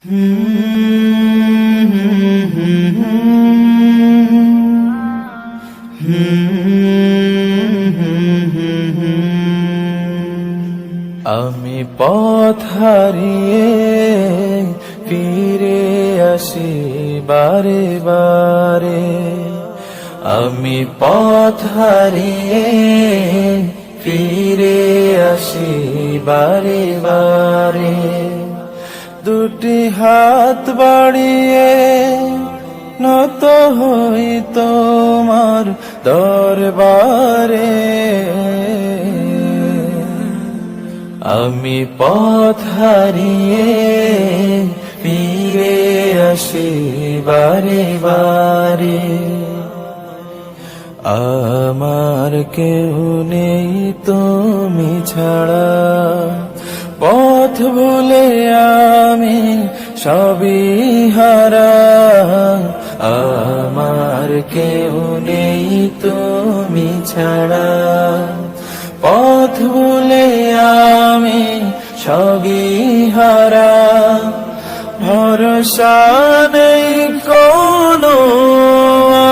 আমি পথ হারিয়ে ফিরে আসি বারে বারে, আমি পথ হারিয়ে ফিরে আসি বারে বারে। দুটি হাত বাড়িয়ে নত হই তোমার দরবারে, আমি পথ হারিয়ে ফিরে আসি বারে বারে। আমার কেউ নেই তুমি ছাড়া, পথ ভুলে আমি সবই হারা। আমার কেউ নেই তুমি ছাড়া, পথ ভুলে আমি সবই হারা। ভরসা নেই কোনো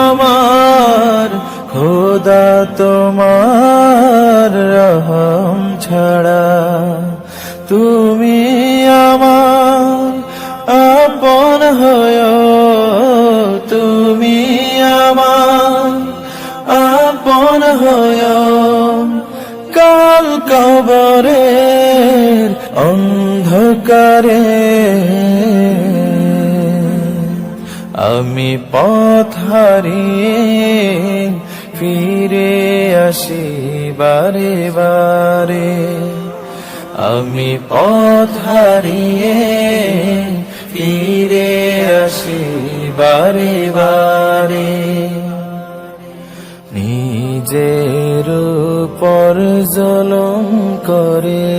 আমার, খোদা তোমার রহম ছাড়া। তুমি আমার আপন হয়ো, তুমি আমার আপন হয়ো। কাল কবরের অন্ধকারে আমি পথ হারিয়ে ফিরে আসি বারে বারে, আমি পথ হারিয়ে ফিরে আসি বারে বারে। নিজের উপর জুলুম করে